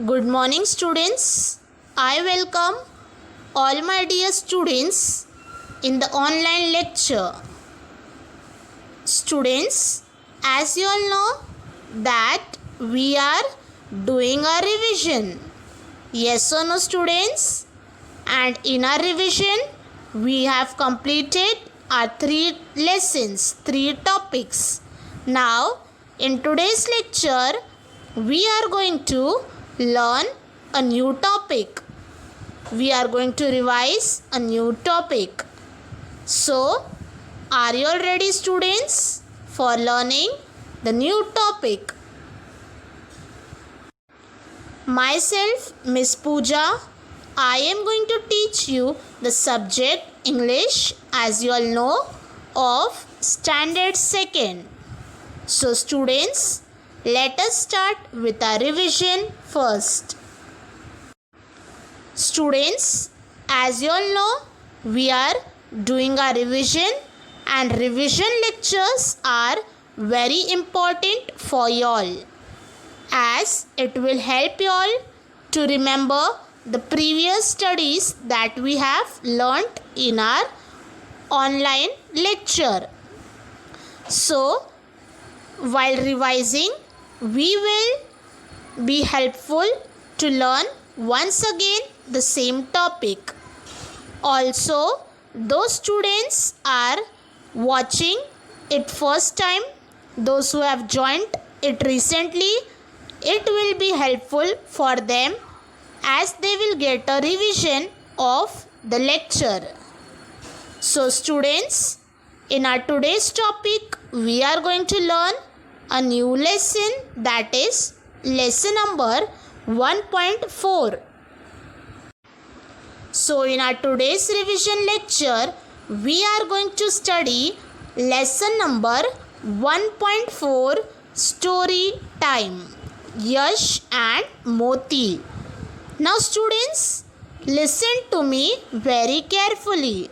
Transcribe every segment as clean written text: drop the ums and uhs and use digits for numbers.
Good morning, students. I welcome all my dear students in the online lecture. Students, as you all know that we are doing a revision. Yes or no, students? And in our revision, we have completed our 3 lessons, 3 topics. Now, in today's lecture, we are going to learn a new topic. We are going to revise a new topic. So, are you all ready, students, for learning the new topic? Myself, Miss Pooja, I am going to teach you the subject English, as you all know, of Standard 2nd. So, students, let us start with our revision first. Students, as you all know, we are doing our revision, and revision lectures are very important for you all, as it will help you all to remember the previous studies that we have learnt in our online lecture. So, while revising, we will be helpful to learn once again the same topic. Also, those students are watching it first time, those who have joined it recently, it will be helpful for them as they will get a revision of the lecture. So, students, in our today's topic, we are going to learn a new lesson, that is lesson number 1.4. So, in our today's revision lecture, we are going to study lesson number 1.4, story time, Yash and Moti. Now, students, listen to me very carefully.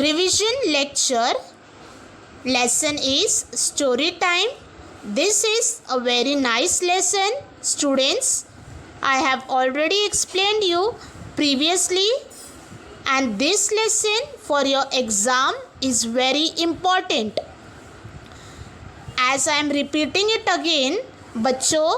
Revision lecture lesson is story time. This is a very nice lesson, students. I have already explained you previously, and this lesson for your exam is very important. As I am repeating it again, बच्चों,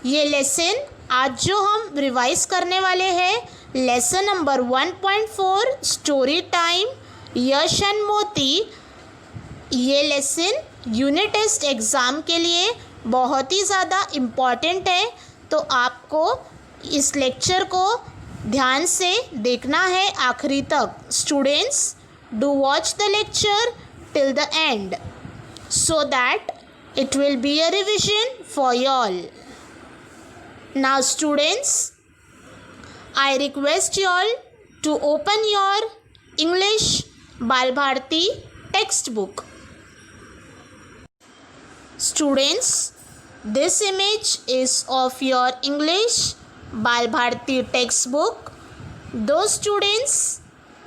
ये lesson आज जो हम revise करने वाले हैं, lesson number 1.4 story time Yash and मोती, ये लेसन यूनिट टेस्ट एग्ज़ाम के लिए बहुत ही ज़्यादा इम्पॉर्टेंट है. तो आपको इस लेक्चर को ध्यान से देखना है आखिरी तक. Students, do watch the lecture till the end so that it will be a revision for you all. Now, students, I request you all to open your English Bal Bharati textbook. Students, this image is of your English Bal Bharati textbook. Those students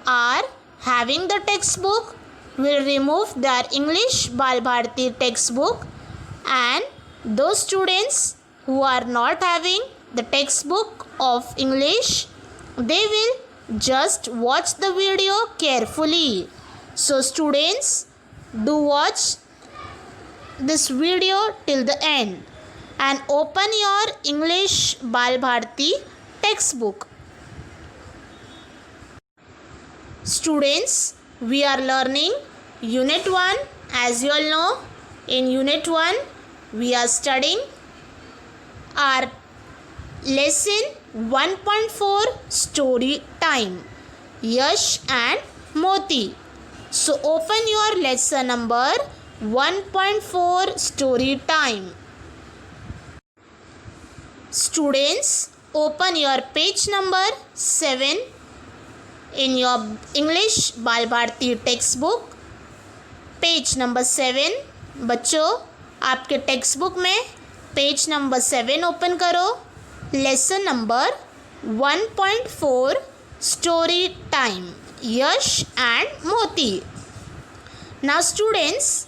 are having the textbook will remove their English Bal Bharati textbook, and those students who are not having the textbook of English, they will just watch the video carefully. So, students, do watch this video till the end and open your English Bal Bharati textbook. Students, we are learning Unit 1. As you all know, in Unit 1, we are studying our lesson 1.4 story time, Yash and Moti. So, open your lesson number 1.4 story time. Students, open your page number 7 in your English Bal Bharati textbook. Page number 7. बच्चों, आपके textbook में page number 7 open करो. Lesson number 1.4 story time Yash and Moti. Now students,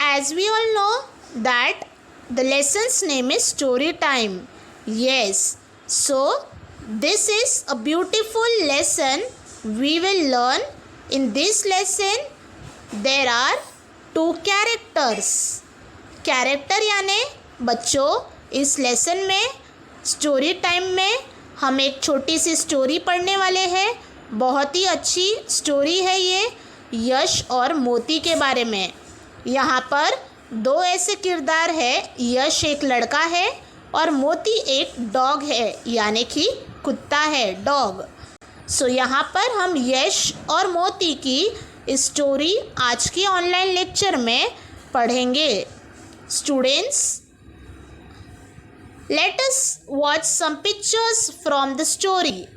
as we all know that The lesson's name is Story Time. Yes, so this is a beautiful lesson we will learn. In this lesson, there are two characters. Character यानी बच्चों, इस lesson में story time में हम एक छोटी सी story पढ़ने वाले हैं. बहुत ही अच्छी स्टोरी है ये, यश और मोती के बारे में. यहाँ पर दो ऐसे किरदार है. यश एक लड़का है और मोती एक डॉग है, यानी कि कुत्ता है, डॉग. सो यहाँ पर हम यश और मोती की स्टोरी आज की ऑनलाइन लेक्चर में पढ़ेंगे. Students, let us watch some pictures from the story.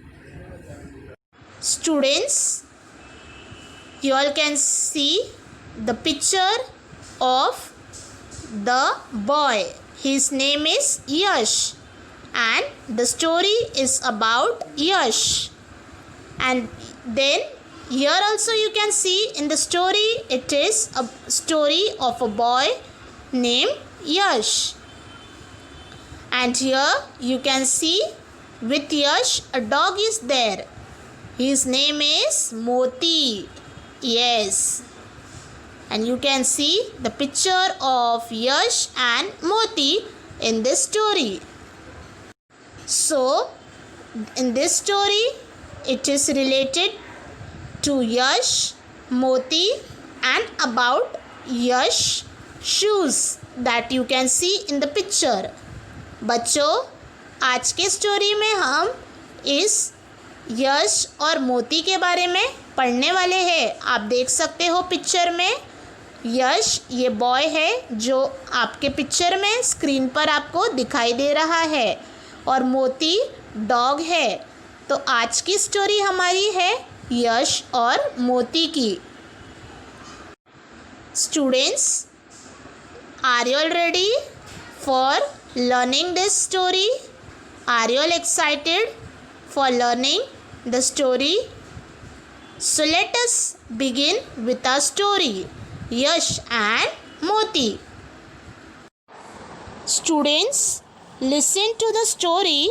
Students, you all can see the picture of the boy. His name is Yash and the story is about Yash. And then here also you can see in the story it is a story of a boy named Yash. And here you can see with Yash a dog is there. His name is Moti. Yes. And you can see the picture of Yash and Moti in this story. So in this story it is related to Yash, Moti and about Yash shoes that you can see in the picture. बच्चों, आज के story में हम इस यश और मोती के बारे में पढ़ने वाले हैं. आप देख सकते हो पिक्चर में यश ये बॉय है जो आपके पिक्चर में स्क्रीन पर आपको दिखाई दे रहा है, और मोती डॉग है. तो आज की स्टोरी हमारी है यश और मोती की. Students, are you all ready for learning this story? Are you all excited for learning the story? So let us begin with our story, Yash and Moti. Students, listen to the story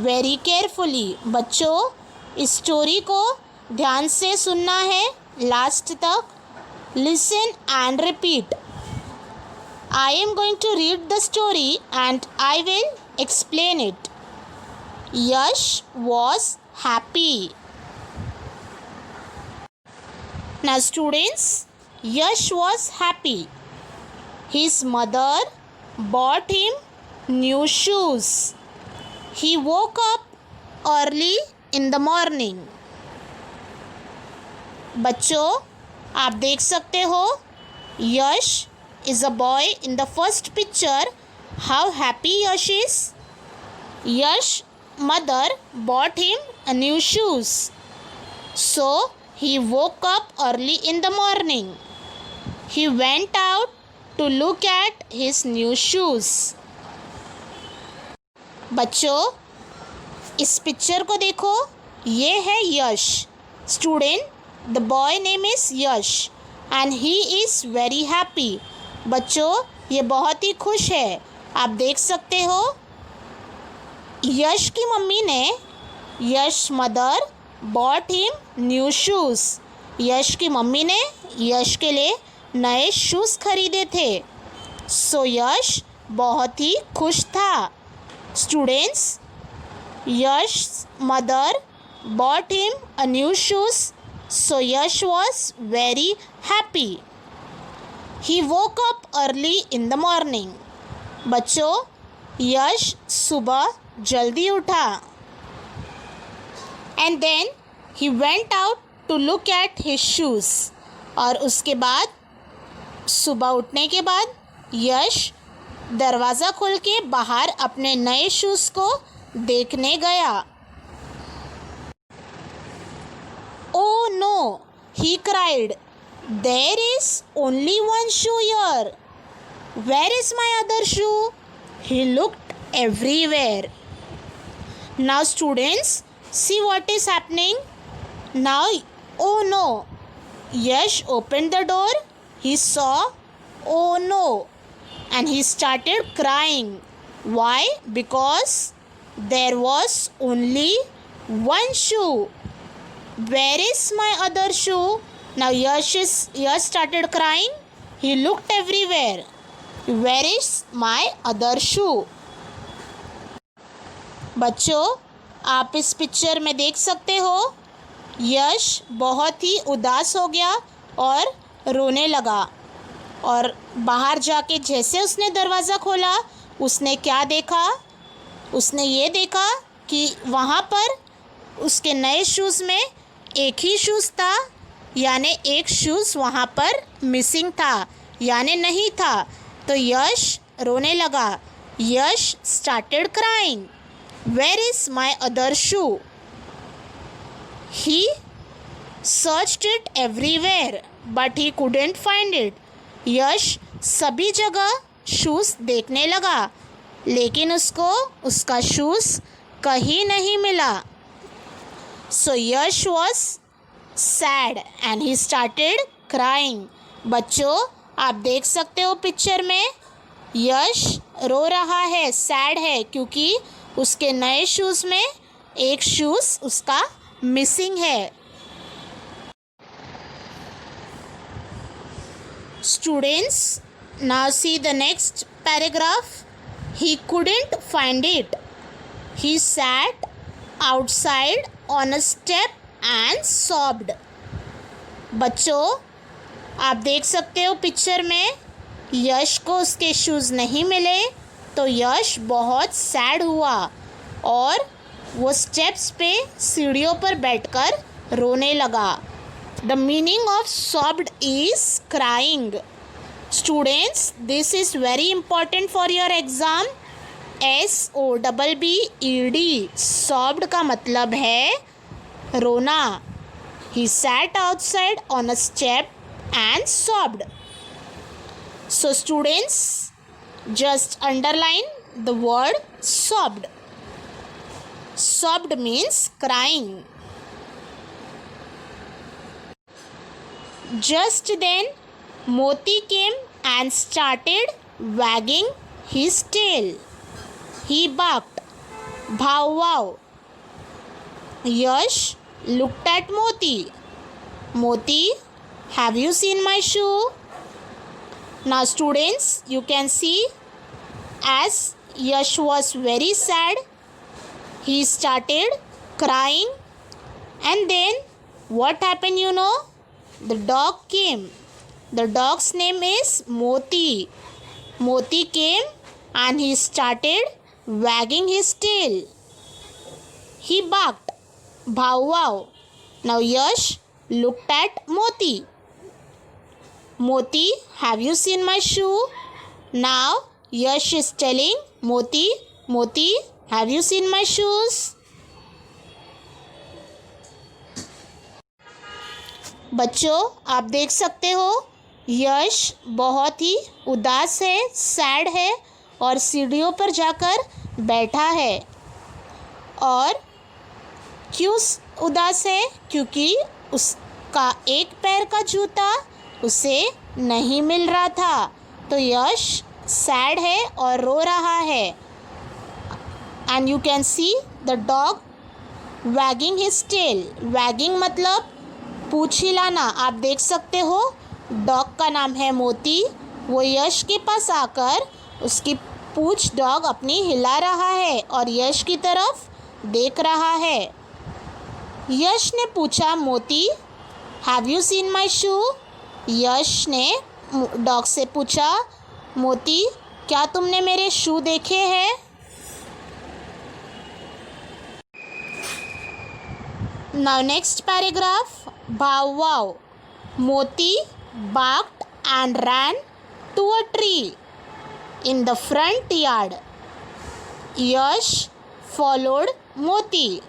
very carefully. बच्चों, इस story को ध्यान से सुनना है last तक. Listen and repeat. I am going to read the story and I will explain it. Yash was happy. Now students, Yash was happy. His mother bought him new shoes. He woke up early in the morning. बच्चों, आप देख सकते हो यश is a boy in the first picture. How happy Yash is. Yash mother bought him a new shoes. So he woke up early in the morning. He went out to look at his new shoes. बच्चों, इस picture को देखो, ये है यश. Student, the boy name is Yash and he is very happy. बच्चों, ये बहुत ही खुश है. आप देख सकते हो यश की मम्मी ने, Yash mother bought him new shoes. Yash की मम्मी ने यश के लिए नए शूज़ खरीदे थे. सो यश बहुत ही खुश था. Students, Yash mother bought him a new shoes. So Yash was very happy. He woke up early in the morning. बच्चों, यश सुबह जल्दी उठा. And then he went out to look at his shoes. और उसके बाद सुबह उठने के बाद यश दरवाज़ा खोल के बाहर अपने नए शूज़ को देखने गया. Oh no, he cried. There is only one shoe here. Where is my other shoe? He looked everywhere. Now students, see what is happening. Now, oh no. Yash opened the door. He saw, oh no. and he started crying. Why? Because there was only one shoe. Where is my other shoe? Now Yash started crying. He looked everywhere. Where is my other shoe? बच्चों, आप इस picture में देख सकते हो यश बहुत ही उदास हो गया और रोने लगा। और बाहर जाके जैसे उसने दरवाज़ा खोला, उसने क्या देखा? उसने ये देखा कि वहाँ पर उसके नए शूज़ में एक ही शूज़ था, यानी एक शूज़ वहाँ पर मिसिंग था, यानी नहीं था। तो यश रोने लगा। Yash started crying, where is my other shoe? He searched it everywhere but he couldn't find it. Yash सभी जगह शूज़ देखने लगा, लेकिन उसको उसका शूज़ कहीं नहीं मिला। So Yash was sad and he started crying. बच्चों, आप देख सकते हो पिक्चर में यश रो रहा है, सैड है, क्योंकि उसके नए शूज़ में एक शूज़ उसका मिसिंग है। Students, now see the next paragraph. He couldn't find it. He sat outside on a step and sobbed. बच्चों, आप देख सकते हो पिक्चर में यश को उसके शूज़ नहीं मिले तो यश बहुत सैड हुआ और वो स्टेप्स पे सीढ़ियों पर बैठकर रोने लगा। The meaning of sobbed is crying. Students, this is very important for your exam. SOBBED. Sobbed का मतलब है रोना। He sat outside on a step and sobbed. So students, just underline the word sobbed. Sobbed means crying. Just then, Moti came and started wagging his tail. He barked, "Bhav wow." Yash looked at Moti. Moti, have you seen my shoe? Now students, you can see as Yash was very sad, he started crying, and then what happened, you know? The dog came. The dog's name is Moti. Moti came and he started wagging his tail. He barked, "Bhav wow." Now Yash looked at Moti. Moti, have you seen my shoe? Now Yash is telling Moti, Moti, have you seen my shoes? बच्चों, आप देख सकते हो यश बहुत ही उदास है, sad है और सीढ़ियों पर जाकर बैठा है। और क्यों उदास है? क्योंकि उसका एक पैर का जूता उसे नहीं मिल रहा था। तो यश सैड है और रो रहा है। And you can see the dog wagging his tail. Wagging मतलब पूँछ हिलाना। आप देख सकते हो डॉग का नाम है मोती। वो यश के पास आकर उसकी पूँछ डॉग अपनी हिला रहा है और यश की तरफ देख रहा है। यश ने पूछा, मोती, have you seen my shoe? यश ने डॉग से पूछा, मोती, क्या तुमने मेरे शू देखे हैं? Now next paragraph. Bhav wow. Moti barked and ran to a tree in the front yard. Yash followed Moti.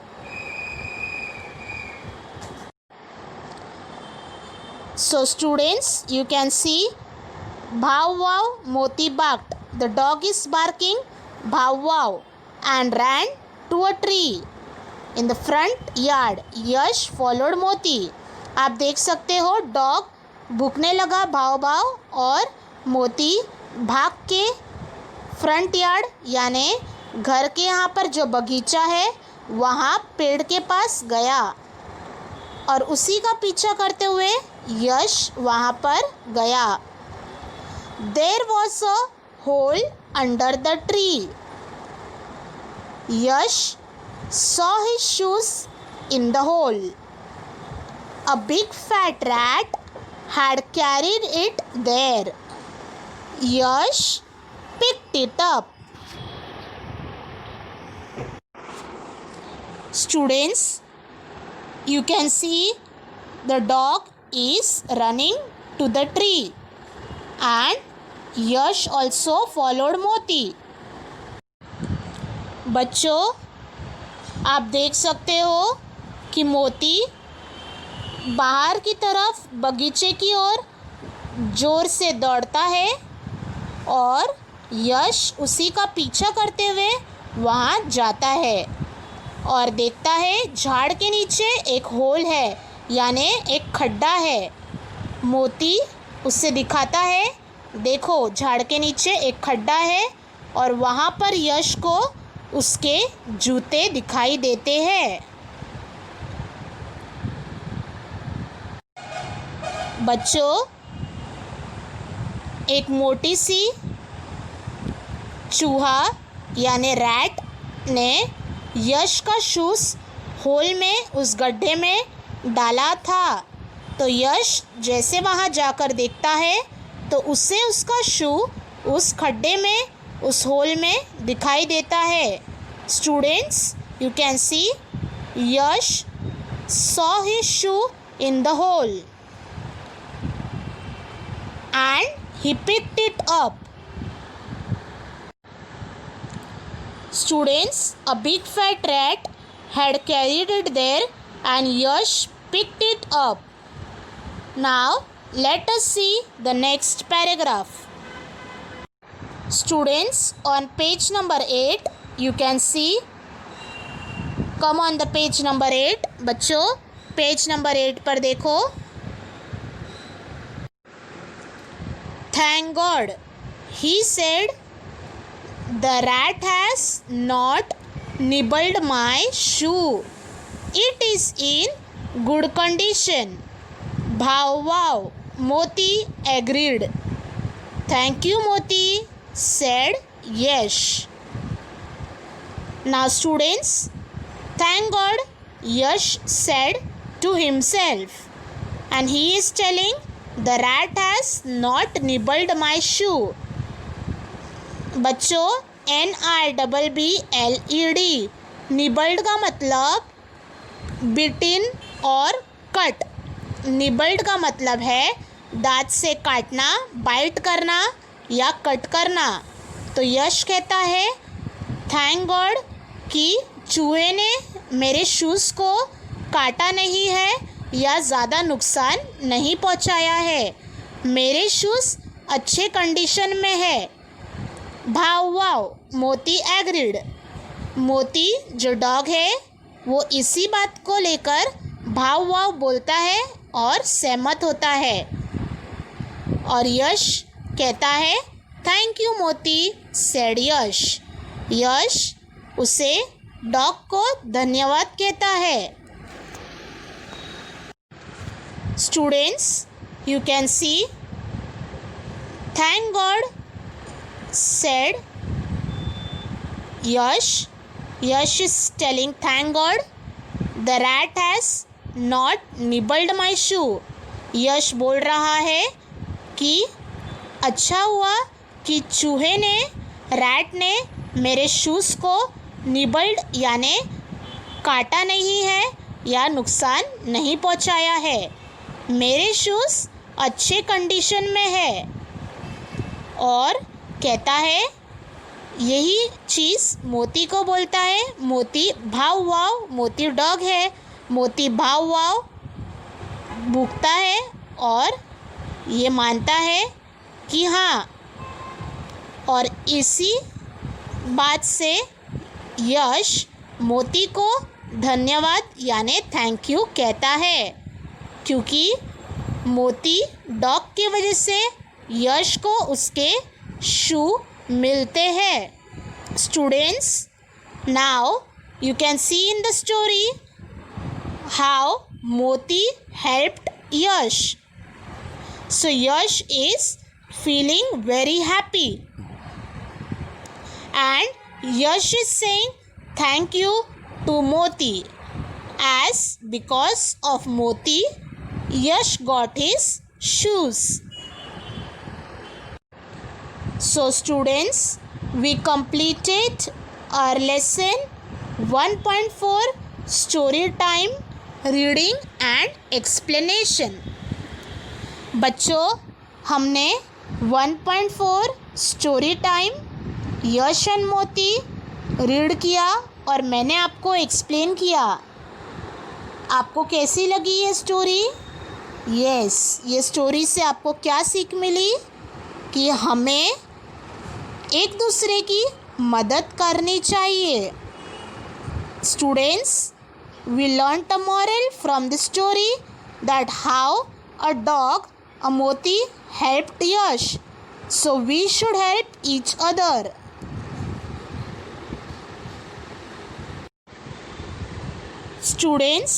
So students, you can see Bhav wow, Moti barked. The dog is barking Bhav wow and ran to a tree in the front yard. Yash followed Moti. आप देख सकते हो dog भूखने लगा भाव भाव और मोती भाग के फ्रंट यार्ड यानी घर के यहाँ पर जो बगीचा है वहाँ पेड़ के पास गया और उसी का पीछा करते हुए यश वहाँ पर गया। There was a hole under the tree. Yash saw his shoes in the hole. A big fat rat had carried it there. Yash picked it up. Students, you can see the dog is running to the tree and Yash also followed Moti. बच्चों, आप देख सकते हो कि मोती बाहर की तरफ बगीचे की ओर ज़ोर से दौड़ता है और यश उसी का पीछा करते हुए वहाँ जाता है और देखता है झाड़ के नीचे एक होल है यानी एक खड्डा है। मोती उससे दिखाता है, देखो झाड़ के नीचे एक खड्डा है और वहाँ पर यश को उसके जूते दिखाई देते हैं। बच्चों, एक मोटी सी चूहा यानी रैट ने यश का शूज़ होल में उस गड्ढे में डाला था। तो यश जैसे वहाँ जाकर देखता है तो उसे उसका शू उस खड्डे में उस होल में दिखाई देता है। Students, you can C Yash saw his shoe in the hole and he picked it up. Students, a big fat rat had carried it there and Yash picked it up. Now let us see the next paragraph. Students, on page number 8 you can see, come on the page number 8. बच्चों, page number 8 पर देखो। Thank God, he said, the rat has not nibbled my shoe. It is in good condition. Bhav wow, Moti agreed. Thank you, Moti, said Yash. Now students, thank God, Yash said to himself, and he is telling, the rat has not nibbled my shoe. बच्चों, NIBBLED, nibbled का मतलब बिटिन और cut. Nibbled का मतलब है दांत से काटना, बाइट करना या कट करना। तो यश कहता है, थैंक गॉड कि चूहे ने मेरे शूज़ को काटा नहीं है या ज़्यादा नुकसान नहीं पहुंचाया है। मेरे शूज़ अच्छे कंडीशन में है। भाव वाव, मोती एग्रीड। मोती जो डॉग है वो इसी बात को लेकर भाव वाव बोलता है और सहमत होता है। और यश कहता है, थैंक यू मोती, सेड यश। यश उसे डॉग को धन्यवाद कहता है। Students, you can see, thank God, said Yash. Yash is telling, thank God, the rat has not nibbled my shoe. यश बोल रहा है कि अच्छा हुआ कि चूहे ने, रैट ने मेरे शूज़ को निबल्ड यानी काटा नहीं है या नुकसान नहीं पहुंचाया है। मेरे शूज़ अच्छे कंडीशन में है। और कहता है, यही चीज़ मोती को बोलता है। मोती भाव वाव, मोती डॉग है, मोती भाव वाव भूखता है और ये मानता है कि हाँ, और इसी बात से यश मोती को धन्यवाद यानी थैंक यू कहता है, क्योंकि मोती डॉग की वजह से यश को उसके शू मिलते हैं। Students, now you can see in the story how Moti helped Yash. So Yash is feeling very happy and Yash is saying thank you to Moti, as because of Moti Yash got his shoes. So students, we completed our lesson 1.4 story time reading and explanation. बच्चों, हमने 1.4 story time Yash and मोती read किया और मैंने आपको explain किया. आपको कैसी लगी ये स्टोरी? यस, ये स्टोरी से आपको क्या सीख मिली कि हमें एक दूसरे की मदद करनी चाहिए. Students, we learn a moral from the story that how a dog Moti helped Yash, so we should help each other. Students,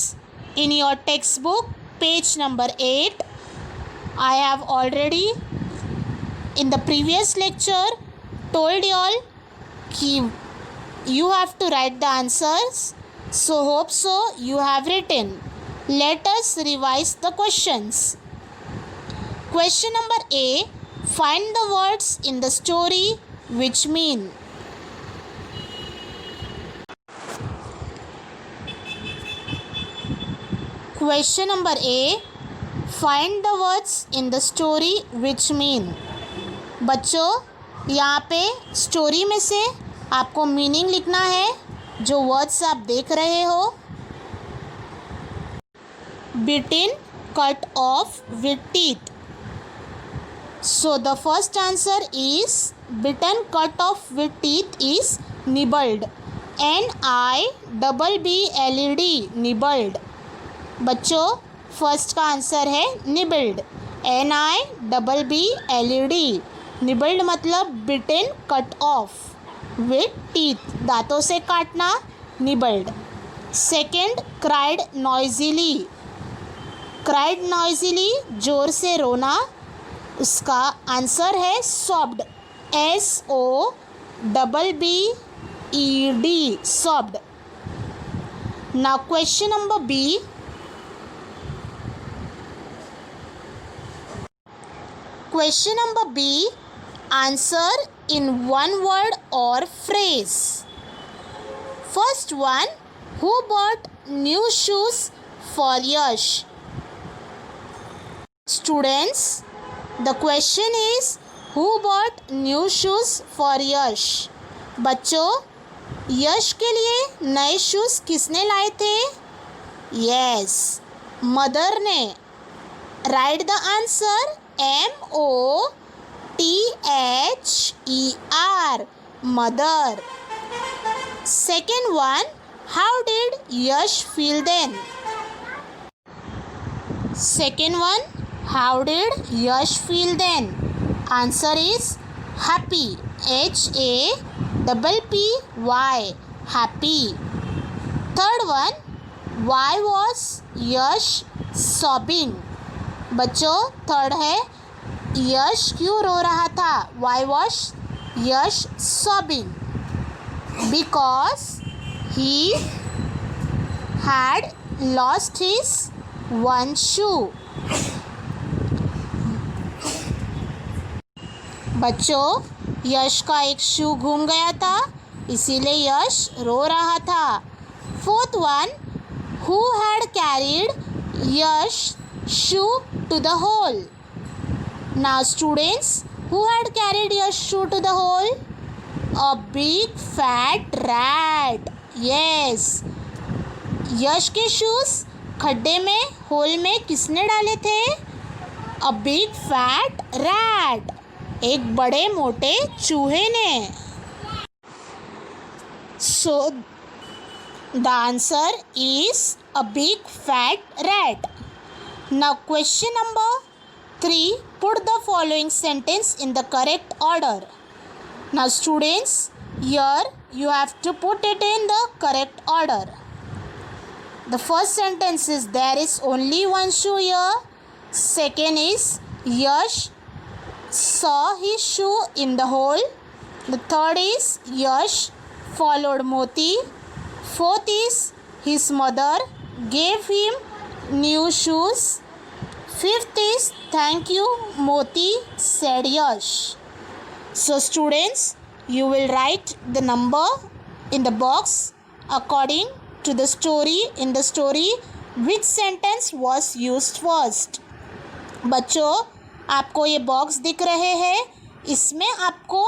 in your textbook, page number 8, I have already in the previous lecture told you all that you have to write the answers. So hope so you have written. Let us revise the questions. Question number A. Find the words in the story which mean. Question number A. Find the words in the story which mean. बच्चों, यहाँ पे story में से आपको meaning लिखना है. जो words आप देख रहे हो, bitten, cut off, with teeth. So the first answer is bitten, cut off with teeth is nibbled. N-I-B-B-L-E-D, nibbled. बच्चों, फर्स्ट का आंसर है निबल्ड. N-I-B-B-L-E-D, निबल्ड मतलब bitten, cut off, with teeth, दांतों से काटना, nibbled. Second, cried noisily. Cried noisily, जोर से रोना, उसका आंसर है sobbed. S-O-B-B-E-D, sobbed. Now question number B. Question number B. Answer in one word or phrase. First one, who bought new shoes for Yash? Students, the question is who bought new shoes for Yash? बच्चों, यश के लिए नए shoes किसने लाए थे? Yes, mother ने. Write the answer. M-O-T-H-E-R, mother. Second one, how did Yash feel then? Second one, how did Yash feel then? Answer is happy. H-A-P-P-Y, happy. Third one, why was Yash sobbing? बच्चों, third है यश क्यों रो रहा था? Why was Yash sobbing? Because he had lost his one shoe. बच्चों, यश का एक शू घूम गया था, इसीलिए यश रो रहा था. Fourth one, who had carried Yash shoe to the hole? Now students, who had carried your shoe to the hole? A big fat rat. Yes, यश के शूज खड्डे में, होल में किसने डाले थे? A big fat rat, एक बड़े मोटे चूहे ने. So the answer is a big fat rat. Now question number 3. Put the following sentence in the correct order. Now students, here you have to put it in the correct order. The first sentence is there is only one shoe here. Second is Yash saw his shoe in the hole. The third is Yash followed Moti. Fourth is his mother gave him new shoes. Fifth is thank you Moti said Yash. So students, you will write the number in the box according to the story. In the story, which sentence was used first? बच्चों, आपको ये box दिख रहे हैं, इसमें आपको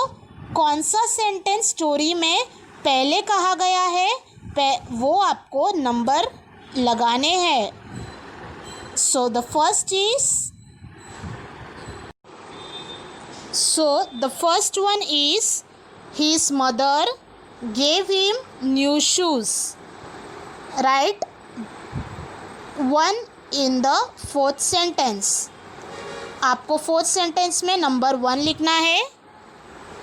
कौन सा सेंटेंस स्टोरी में पहले कहा गया है वो आपको नंबर लगाने हैं. So the first one is his mother gave him new shoes. Write 1 in the fourth sentence. आपको फोर्थ सेंटेंस में नंबर 1 लिखना है.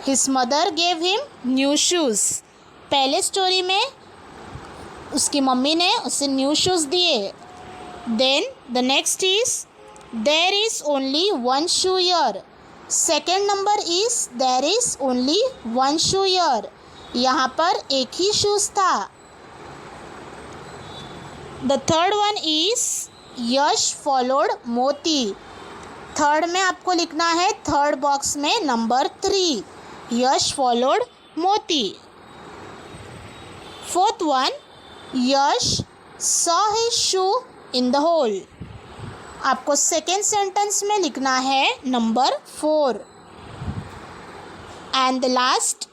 His mother gave him new shoes. पहले स्टोरी में उसकी मम्मी ने उसे न्यू शूज़ दिए. Then the next is there is only one shoe here. Second number is there is only one shoe here. यहाँ पर एक ही शूज़ था. The third one is Yash followed Moti. Third में आपको लिखना है थर्ड बॉक्स में number 3 Yash followed Moti. Fourth one Yash saw his shoe in the hole. आपको सेकेंड सेंटेंस में लिखना है number 4. And the last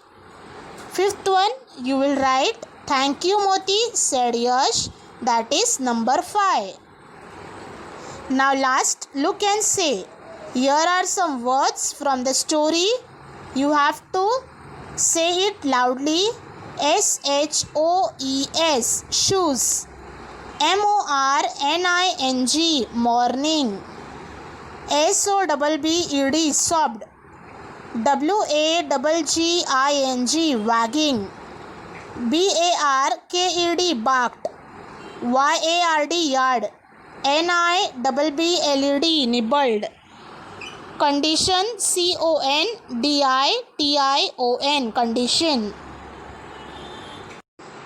fifth one you will write thank you Moti said Yash. That is number 5. Now last look and say. Here are some words from the story. You have to say it loudly. SHOES shoes. MORNING morning. SOBBED sobbed. WAGGING wagging. BARKED barked. YARD yard. NIBBLED nibbled. Condition CONDITION condition.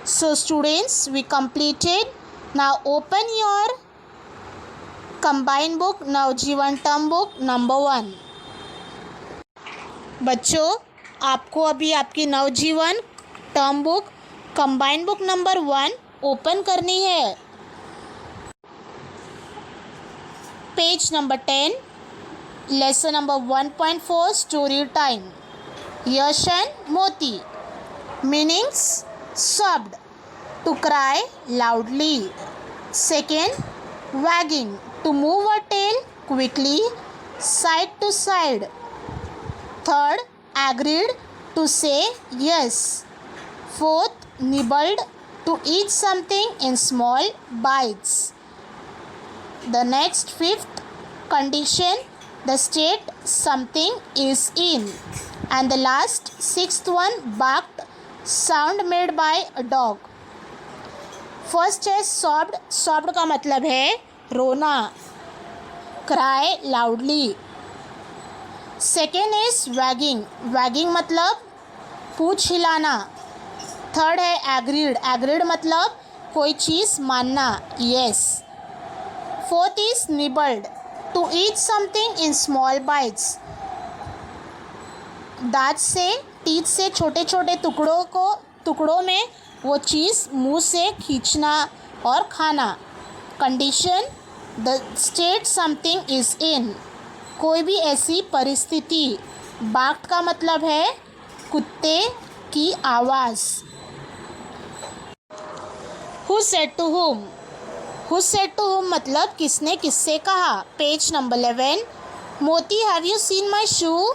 So students, we completed. Now open your combined book Navjeevan term book number 1. बच्चों, आपको अभी आपकी Navjivan term book combined book number 1 open करनी है. Page number 10, lesson number 1.4 story time. Yash and Moti. Meanings sobbed to cry loudly. Second, wagging to move a tail quickly side to side. Third, agreed to say yes. Fourth, nibbled to eat something in small bites. The next fifth condition, the state something is in. And the last sixth one, barked, sound made by a dog. First है sobbed. sobbed का मतलब है रोना, cry loudly. Second is wagging. wagging मतलब पूँछ हिलाना. Third है agreed. agreed मतलब कोई चीज़ मानना, yes. Fourth is nibbled, to eat something in small bites. दांत से, टीथ से छोटे छोटे टुकड़ों में वो चीज़ मुंह से खींचना और खाना. Condition, the state something is in, कोई भी ऐसी परिस्थिति. बाक्ड का मतलब है कुत्ते की आवाज़. Who said to whom. Who said to whom मतलब किसने किससे कहा. Page number 11, Moti have you seen my shoe.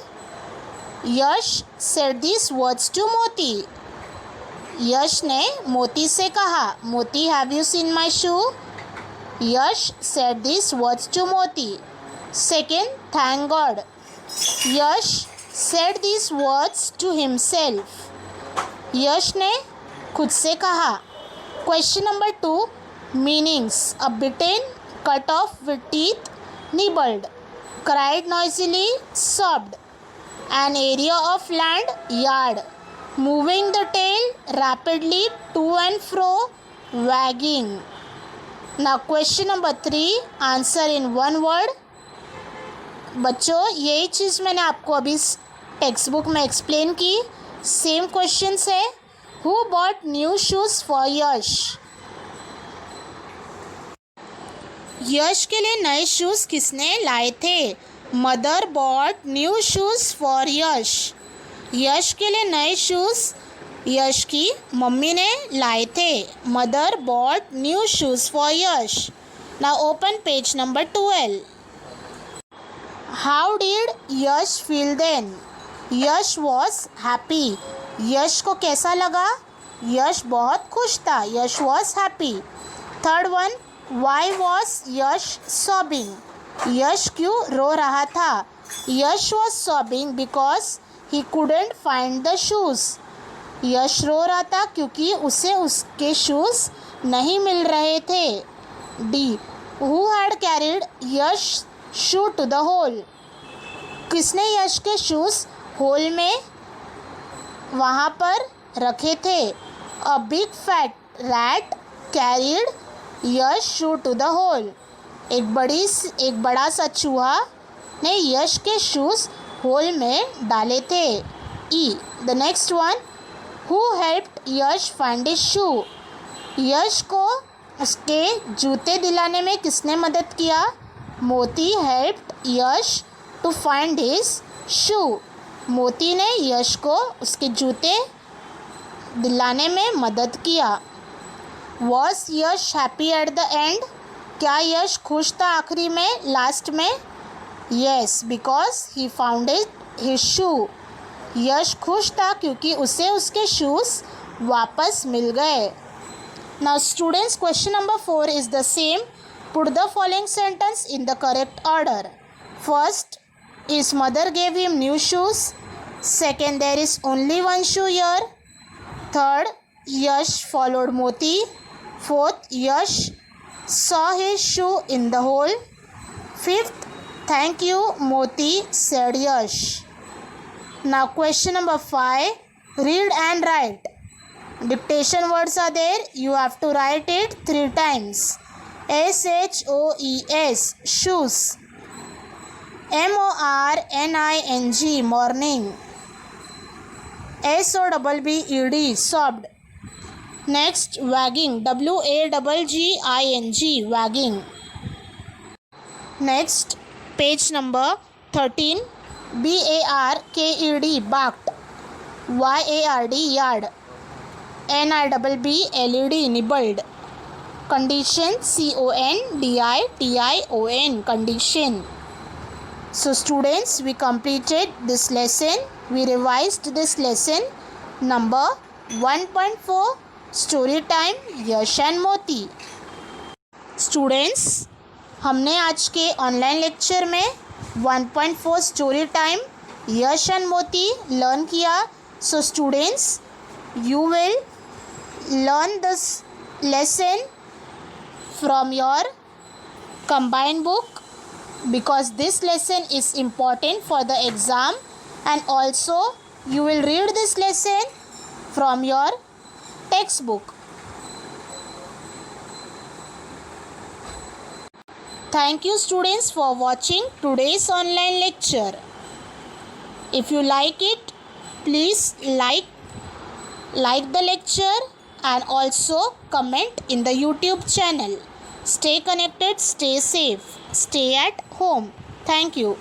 Yash said this words to Moti. Yash ने मोती से कहा. Moti have you seen my shoe. Yash said this words to Moti. Second, thank God. Yash said these words to himself. यश ने खुद से कहा. Question number 2, meanings. A bitten, cut off with teeth, nibbled, cried noisily, sobbed. An area of land, yard. Moving the tail rapidly to and fro, wagging. Now question number 3, answer in one word. बच्चों यही चीज़ मैंने आपको अभी textbook में explain की. Same question है. Who bought new shoes for Yash? Yash के लिए नए शूज़ किसने लाए थे? Mother bought new shoes for Yash. Yash के लिए नए शूज़ यश की मम्मी ने लाए थे. Mother bought new shoes for Yash. Now open page number 12. How did Yash feel then? Yash was happy. Yash को कैसा लगा? यश बहुत खुश था. यश was happy. Third one, why was Yash sobbing? यश क्यों रो रहा था? यश was sobbing because he couldn't find the shoes. यश रो रहा था क्योंकि उसे उसके शूज़ नहीं मिल रहे थे. D, who had carried Yash shoe to the hole? किसने यश के शूज़ होल में वहाँ पर रखे थे? A big fat rat carried Yash shoe to the hole. एक बड़ा सा चूहा ने यश के शूज़ होल में डाले थे. E, the next one, who helped Yash find his shoe? Yash को उसके जूते दिलाने में किसने मदद किया? Moti helped Yash to find his shoe. Moti Yash यश को उसके जूते दिलाने में मदद किया. Was Yash happy at the end? क्या यश खुश था आखिरी में, लास्ट में? Yes, because he found his shoe. Yash खुश था क्योंकि उसे उसके शूज़ वापस मिल गए. Now students, question number 4 is the same. Put the following sentence in the correct order. First, his mother gave him new shoes. Second, there is only one shoe here. Third, Yash followed Moti. Fourth, Yash saw his shoe in the hole. Fifth, thank you, Moti, said Yash. Now question number 5, read and write. Dictation words are there. You have to write it 3 times. SHOES, shoes. MORNING, morning. SOBBED, sobbed. Next, wagging. WAGGING, wagging. Next, page number 13. BARKED, barked. YARD, yard. NIBBLED, nibbled. Condition, CONDITION, condition. So students, we completed this lesson. We revised this lesson number 1.4, story time Yash and मोती. Students, हमने आज के online lecture में 1.4 story time Yash and मोती learn किया. So students, you will learn this lesson from your combined book because this lesson is important for the exam, and also you will read this lesson from your textbook. Thank you students for watching today's online lecture. If you like it, please like the lecture and also comment in the YouTube channel. Stay connected, stay safe, stay at home. Thank you.